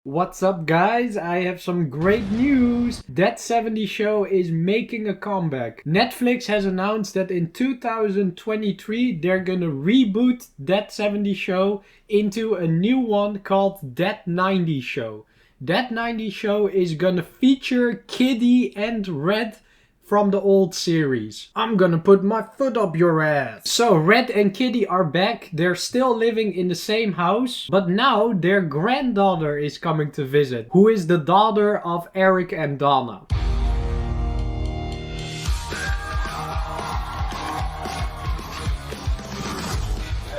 What's up, guys? I have some great news. That 70 Show is making a comeback. Netflix has announced that in 2023 they're gonna reboot That 70 Show into a new one called That 90 Show. That 90 Show is gonna feature Kitty and Red from the old series. I'm gonna put my foot up your ass. So Red and Kitty are back. They're still living in the same house, but now their granddaughter is coming to visit, who is the daughter of Eric and Donna.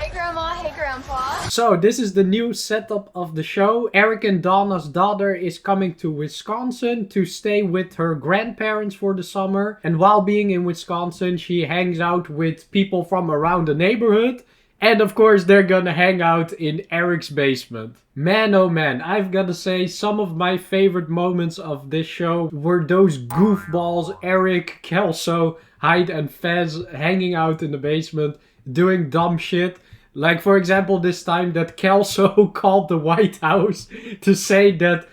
Hey Grandma, hey Grandpa. So this is the new setup of the show. Eric and Donna's daughter is coming to Wisconsin to stay with her grandparents for the summer. And while being in Wisconsin, she hangs out with people from around the neighborhood. And of course, they're gonna hang out in Eric's basement. Man, oh man, I've gotta say, some of my favorite moments of this show were those goofballs Eric, Kelso, Hyde, and Fez hanging out in the basement, doing dumb shit. Like, for example, this time that Kelso called the White House to say that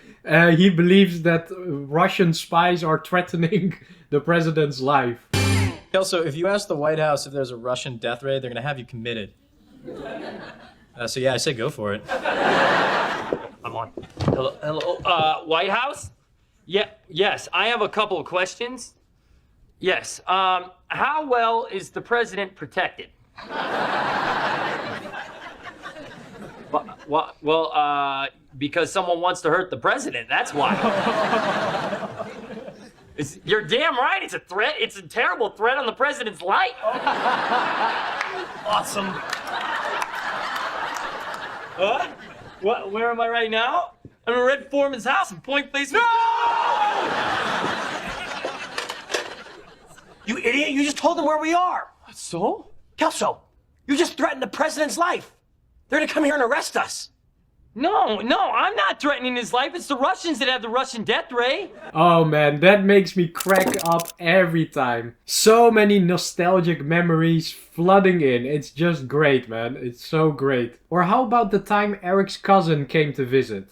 he believes that Russian spies are threatening the president's life. Kelso, if you ask the White House if there's a Russian death ray, they're going to have you committed. So yeah, I say go for it. I'm on. Hello, White House? Yes, I have a couple of questions. Yes, how well is the president protected? Well, because someone wants to hurt the president, that's why. You're damn right, it's a threat. It's a terrible threat on the president's life. Awesome. What? Where am I right now? I'm in Red Foreman's house in Point Place. No! You idiot, you just told them where we are. So? Kelso, you just threatened the president's life. They're gonna come here and arrest us. No, I'm not threatening his life. It's the Russians that have the Russian death ray. Oh man, that makes me crack up every time. So many nostalgic memories flooding in. It's just great, man. It's so great. Or how about the time Eric's cousin came to visit?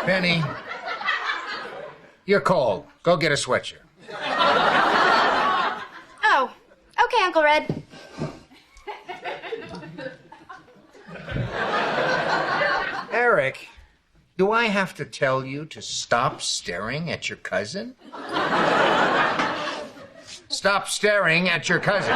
Penny, you're cold. Go get a sweatshirt. Oh, okay, Uncle Red. Eric, do I have to tell you to stop staring at your cousin? Stop staring at your cousin.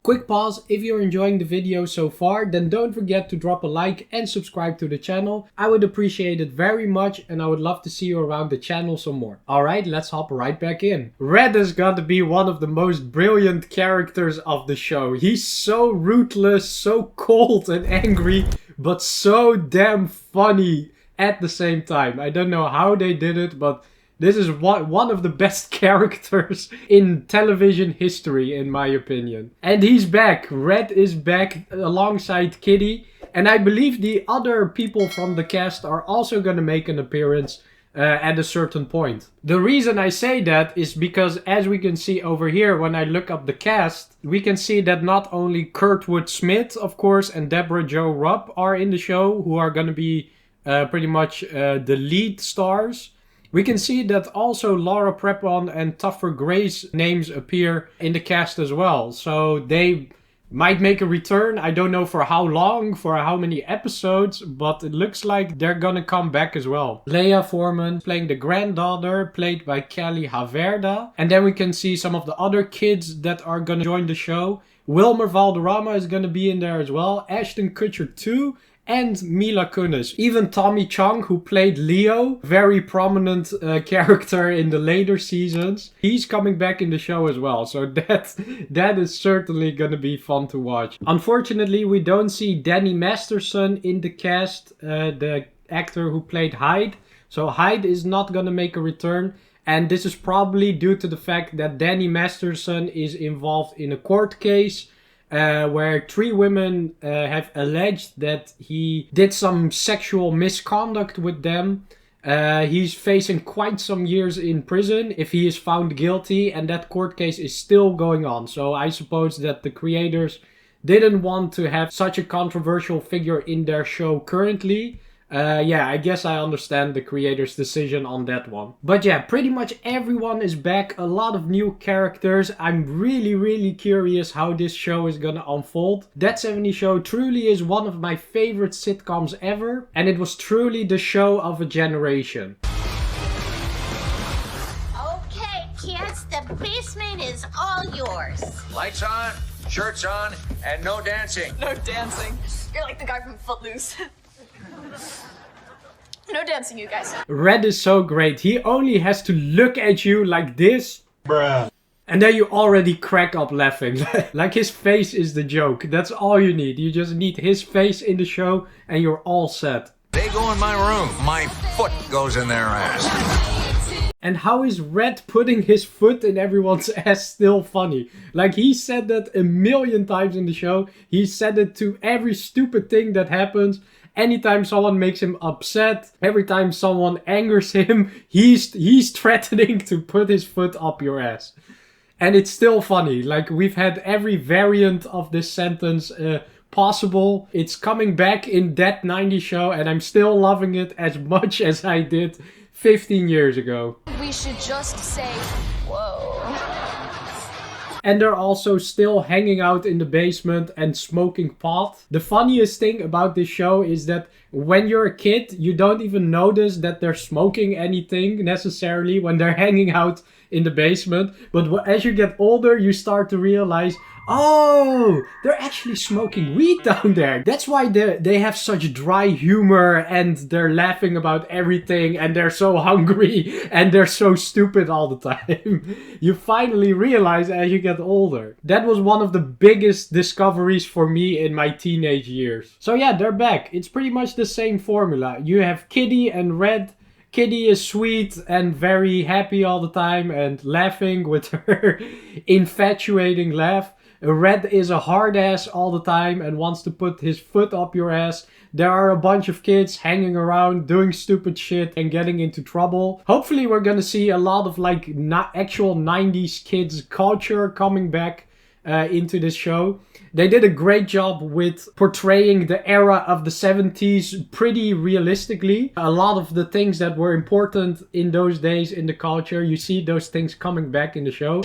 Quick pause, if you're enjoying the video so far, then don't forget to drop a like and subscribe to the channel. I would appreciate it very much and I would love to see you around the channel some more. Alright, let's hop right back in. Red has got to be one of the most brilliant characters of the show. He's so ruthless, so cold and angry, but so damn funny at the same time. I don't know how they did it, but this is one of the best characters in television history, in my opinion. And he's back. Red is back alongside Kitty. And I believe the other people from the cast are also going to make an appearance at a certain point. The reason I say that is because, as we can see over here, when I look up the cast, we can see that not only Kurtwood Smith, of course, and Deborah Jo Rupp are in the show, who are going to be pretty much the lead stars. We can see that also Laura Prepon and Topher Grace names appear in the cast as well. So they might make a return. I don't know for how long, for how many episodes, but it looks like they're gonna come back as well. Leia Foreman playing the granddaughter, played by Kelly Haverda. And then we can see some of the other kids that are gonna join the show. Wilmer Valderrama is gonna be in there as well. Ashton Kutcher too. And Mila Kunis. Even Tommy Chong, who played Leo, very prominent character in the later seasons. He's coming back in the show as well. So that is certainly going to be fun to watch. Unfortunately, we don't see Danny Masterson in the cast, the actor who played Hyde. So Hyde is not going to make a return. And this is probably due to the fact that Danny Masterson is involved in a court case. where 3 women have alleged that he did some sexual misconduct with them. He's facing quite some years in prison if he is found guilty, and that court case is still going on. So I suppose that the creators didn't want to have such a controversial figure in their show currently. Yeah, I guess I understand the creator's decision on that one. But yeah, pretty much everyone is back. A lot of new characters. I'm really curious how this show is gonna unfold. That 70s Show truly is one of my favorite sitcoms ever. And it was truly the show of a generation. Okay, kids, the basement is all yours. Lights on, shirts on, and no dancing. No dancing. You're like the guy from Footloose. No dancing, you guys. Red is so great. He only has to look at you like this. Bruh. And then you already crack up laughing. Like his face is the joke. That's all you need. You just need his face in the show and you're all set. They go in my room. My foot goes in their ass. And how is Red putting his foot in everyone's ass still funny? Like, he said that a million times in the show. He said it to every stupid thing that happens. Anytime someone makes him upset, every time someone angers him, he's threatening to put his foot up your ass. And it's still funny. Like, we've had every variant of this sentence possible. It's coming back in that 90s show, and I'm still loving it as much as I did 15 years ago. We should just say, whoa. And they're also still hanging out in the basement and smoking pot. The funniest thing about this show is that when you're a kid, you don't even notice that they're smoking anything necessarily when they're hanging out in the basement. But as you get older, you start to realize, oh, they're actually smoking weed down there. That's why they have such dry humor and they're laughing about everything and they're so hungry and they're so stupid all the time. You finally realize as you get older. That was one of the biggest discoveries for me in my teenage years. So yeah, they're back. It's pretty much the same formula. You have Kitty and Red. Kitty is sweet and very happy all the time and laughing with her infatuating laugh. Red is a hard ass all the time and wants to put his foot up your ass. There are a bunch of kids hanging around doing stupid shit and getting into trouble. Hopefully we're gonna see a lot of like actual 90s kids culture coming back into this show. They did a great job with portraying the era of the 70s pretty realistically. A lot of the things that were important in those days in the culture, you see those things coming back in the show.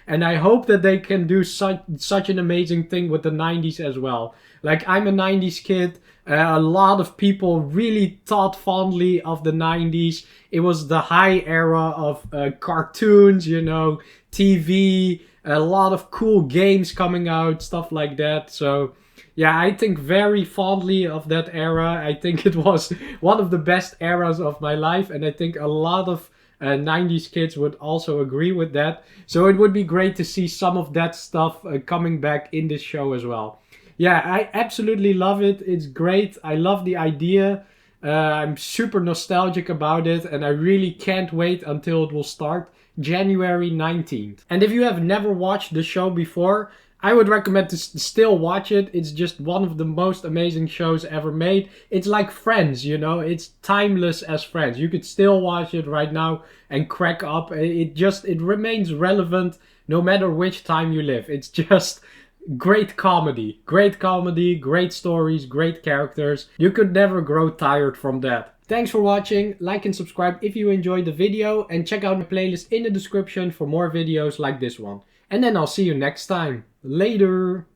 And I hope that they can do such an amazing thing with the 90s as well. Like, I'm a 90s kid. A lot of people really thought fondly of the 90s. It was the high era of cartoons, you know, TV, a lot of cool games coming out, stuff like that. So yeah, I think very fondly of that era. I think it was one of the best eras of my life. And I think a lot of 90s kids would also agree with that. So it would be great to see some of that stuff coming back in this show as well. Yeah, I absolutely love it. It's great. I love the idea. I'm super nostalgic about it and I really can't wait until it will start January 19th. And if you have never watched the show before, I would recommend to still watch it. It's just one of the most amazing shows ever made. It's like Friends, you know. It's timeless as Friends. You could still watch it right now and crack up. It remains relevant no matter which time you live. It's just great comedy. Great comedy, great stories, great characters. You could never grow tired from that. Thanks for watching. Like and subscribe if you enjoyed the video. And check out my playlist in the description for more videos like this one. And then I'll see you next time. Later!